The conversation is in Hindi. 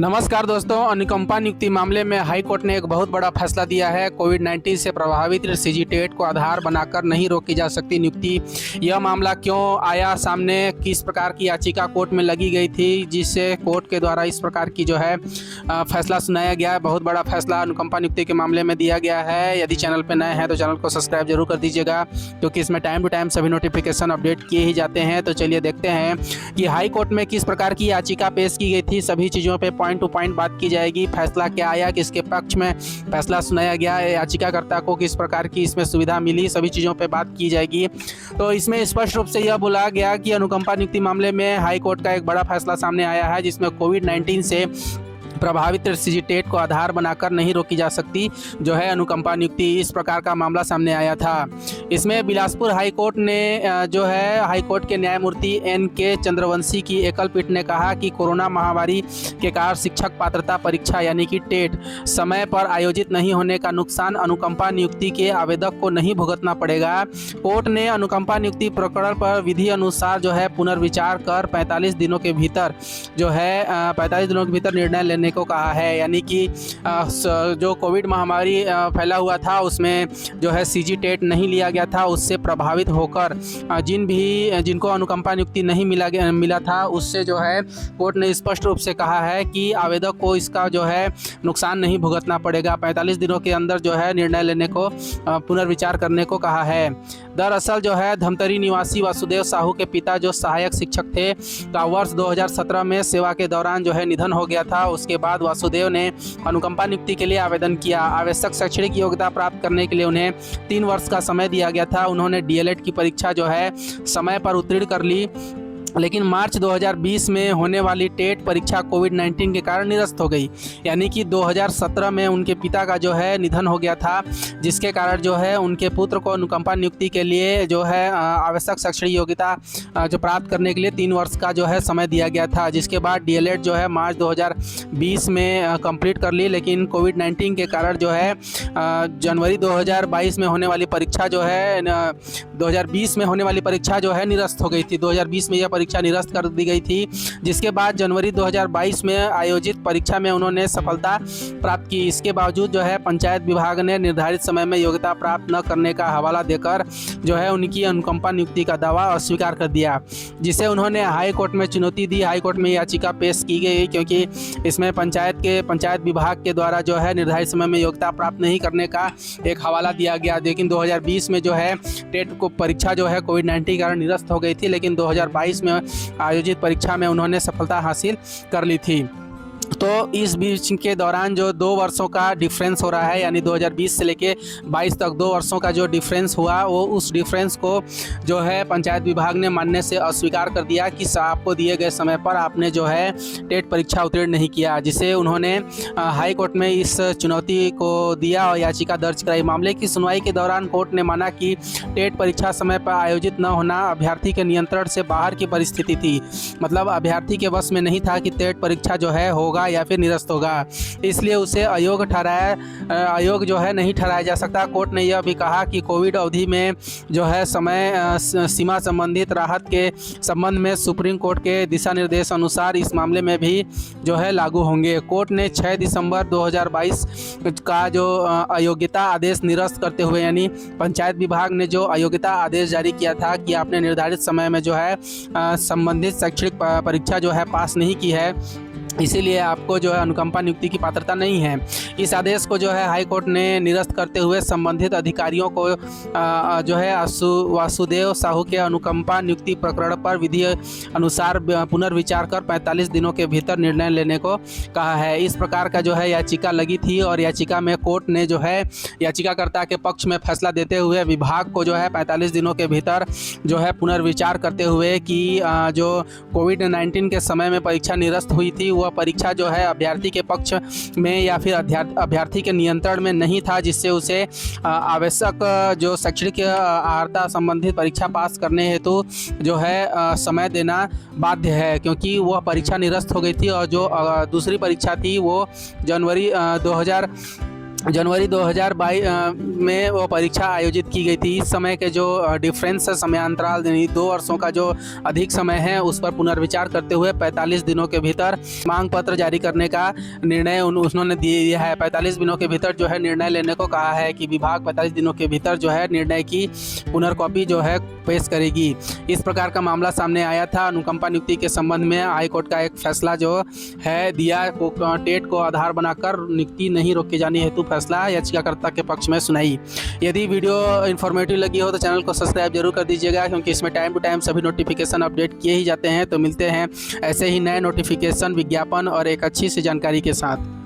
नमस्कार दोस्तों, अनुकंपा नियुक्ति मामले में हाई कोर्ट ने एक बहुत बड़ा फैसला दिया है। कोविड-19 से प्रभावित सीजी टेट को आधार बनाकर नहीं रोकी जा सकती नियुक्ति। यह मामला क्यों आया सामने, किस प्रकार की याचिका कोर्ट में लगी गई थी जिससे कोर्ट के द्वारा इस प्रकार की फैसला सुनाया गया है। बहुत बड़ा फैसला अनुकंपा नियुक्ति के मामले में दिया गया है। यदि चैनल पर नए हैं तो चैनल को सब्सक्राइब जरूर कर दीजिएगा, क्योंकि इसमें टाइम टू टाइम सभी नोटिफिकेशन अपडेट किए ही जाते हैं। तो चलिए देखते हैं कि हाई कोर्ट में किस प्रकार की याचिका पेश की गई थी। सभी चीज़ों पर पॉइंट टू पॉइंट बात की जाएगी। फैसला क्या आया, किसके पक्ष में फैसला सुनाया गया, याचिकाकर्ता को किस प्रकार की इसमें सुविधा मिली, सभी चीज़ों पे बात की जाएगी। तो इसमें स्पष्ट रूप से यह बोला गया कि अनुकंपा नियुक्ति मामले में हाई कोर्ट का एक बड़ा फैसला सामने आया है, जिसमें कोविड-19 से प्रभावित सीजी टेट को आधार बनाकर नहीं रोकी जा सकती अनुकंपा नियुक्ति। इस प्रकार का मामला सामने आया था। इसमें बिलासपुर हाई कोर्ट ने हाई कोर्ट के न्यायमूर्ति एन.के. चंद्रवंशी की एकल पीठ ने कहा कि कोरोना महामारी के कारण शिक्षक पात्रता परीक्षा यानी कि टेट समय पर आयोजित नहीं होने का नुकसान अनुकंपा नियुक्ति के आवेदक को नहीं भुगतना पड़ेगा। कोर्ट ने अनुकंपा नियुक्ति प्रकरण पर विधि अनुसार पुनर्विचार कर 45 दिनों के भीतर 45 दिनों के भीतर निर्णय लेने को कहा है। यानी कि जो कोविड महामारी फैला हुआ था उसमें सीजी टेट नहीं लिया गया था, उससे प्रभावित होकर जिनको अनुकंपा नियुक्ति नहीं मिला था, उससे कोर्ट ने स्पष्ट रूप से कहा है कि आवेदक को इसका नुकसान नहीं भुगतना पड़ेगा। 45 दिनों के अंदर निर्णय लेने को पुनर्विचार करने को कहा है। दरअसल धमतरी निवासी वासुदेव साहू के पिता जो सहायक शिक्षक थे का वर्ष 2017 में सेवा के दौरान निधन हो गया था। उसके बाद वासुदेव ने अनुकंपा नियुक्ति के लिए आवेदन किया। आवश्यक शैक्षणिक योग्यता प्राप्त करने के लिए उन्हें 3 वर्ष का समय दिया गया था। उन्होंने डीएलएड की परीक्षा समय पर उत्तीर्ण कर ली, लेकिन मार्च 2020 में होने वाली टेट परीक्षा कोविड-19 के कारण निरस्त हो गई। यानी कि 2017 में उनके पिता का निधन हो गया था, जिसके कारण उनके पुत्र को अनुकंपा नियुक्ति के लिए आवश्यक शैक्षणिक योग्यता प्राप्त करने के लिए 3 वर्ष का समय दिया गया था। जिसके बाद डीएलएड मार्च 2020 में कंप्लीट कर ली, लेकिन कोविड-19 के कारण जनवरी 2022 में होने वाली परीक्षा 2020 में होने वाली परीक्षा निरस्त हो गई थी। 2020 में यह परीक्षा निरस्त कर दी गई थी, जिसके बाद जनवरी 2022 में आयोजित परीक्षा में उन्होंने सफलता प्राप्त की। इसके बावजूद पंचायत विभाग ने निर्धारित समय में योग्यता प्राप्त न करने का हवाला देकर उनकी अनुकंपा नियुक्ति का दावा अस्वीकार कर दिया, जिसे उन्होंने हाई कोर्ट में चुनौती दी। हाई कोर्ट में याचिका पेश की गई, क्योंकि इसमें पंचायत विभाग के द्वारा निर्धारित समय में योग्यता प्राप्त नहीं करने का एक हवाला दिया गया। लेकिन 2020 में टेट को परीक्षा कोविड-19 के कारण निरस्त हो गई थी, लेकिन 2022 में आयोजित परीक्षा में उन्होंने सफलता हासिल कर ली थी। तो इस बीच के दौरान 2 वर्षों का डिफरेंस हो रहा है, यानी 2020 से लेके 22 तक 2 वर्षों का डिफरेंस हुआ, वो उस डिफरेंस को पंचायत विभाग ने मानने से अस्वीकार कर दिया कि आपको दिए गए समय पर आपने टेट परीक्षा उत्तीर्ण नहीं किया, जिसे उन्होंने हाई कोर्ट में इस चुनौती को दिया और याचिका दर्ज कराई। मामले की सुनवाई के दौरान कोर्ट ने माना कि टेट परीक्षा समय पर आयोजित न होना अभ्यर्थी के नियंत्रण से बाहर की परिस्थिति थी। मतलब अभ्यर्थी के वश में नहीं था कि टेट परीक्षा होगा या फिर निरस्त होगा, इसलिए उसे अयोग्य नहीं ठहराया जा सकता। कोर्ट ने यह भी कहा कि कोविड अवधि में समय सीमा संबंधित राहत के संबंध में सुप्रीम कोर्ट के दिशा निर्देश अनुसार इस मामले में भी लागू होंगे। कोर्ट ने 6 दिसंबर 2022 का अयोग्यता आदेश निरस्त करते हुए, यानी पंचायत विभाग ने अयोग्यता आदेश जारी किया था कि आपने निर्धारित समय में संबंधित शैक्षणिक परीक्षा पास नहीं की है, इसीलिए आपको अनुकंपा नियुक्ति की पात्रता नहीं है। इस आदेश को हाई कोर्ट ने निरस्त करते हुए संबंधित अधिकारियों को वासुदेव साहू के अनुकंपा नियुक्ति प्रकरण पर विधि अनुसार पुनर्विचार कर 45 दिनों के भीतर निर्णय लेने को कहा है। इस प्रकार का याचिका लगी थी, और याचिका में कोर्ट ने याचिकाकर्ता के पक्ष में फैसला देते हुए विभाग को 45 दिनों के भीतर पुनर्विचार करते हुए कि जो कोविड-19 के समय में परीक्षा निरस्त हुई थी, वह परीक्षा अभ्यर्थी के पक्ष में या फिर अभ्यर्थी के नियंत्रण में नहीं था, जिससे उसे आवश्यक शैक्षणिक अर्हता संबंधित परीक्षा पास करने हेतु समय देना बाध्य है, क्योंकि वह परीक्षा निरस्त हो गई थी। और दूसरी परीक्षा थी वो जनवरी जनवरी 2022 में वो परीक्षा आयोजित की गई थी। इस समय के जो डिफरेंस समयांतराल यानी 2 वर्षों का जो अधिक समय है उस पर पुनर्विचार करते हुए 45 दिनों के भीतर मांग पत्र जारी करने का निर्णय उन्होंने दिया है। 45 दिनों के भीतर जो है निर्णय लेने को कहा है कि विभाग 45 दिनों के भीतर जो है निर्णय की पुनर्कॉपी जो है पेश करेगी। इस प्रकार का मामला सामने आया था। अनुकंपा नियुक्ति के संबंध में हाईकोर्ट का एक फैसला जो है दिया, टेट को आधार बनाकर नियुक्ति नहीं रोकी जाने हेतु फैसला याचिकाकर्ता के पक्ष में सुनाई। यदि वीडियो इन्फॉर्मेटिव लगी हो तो चैनल को सब्सक्राइब जरूर कर दीजिएगा, क्योंकि इसमें टाइम टू टाइम सभी नोटिफिकेशन अपडेट किए ही जाते हैं। तो मिलते हैं ऐसे ही नए नोटिफिकेशन, विज्ञापन और एक अच्छी सी जानकारी के साथ।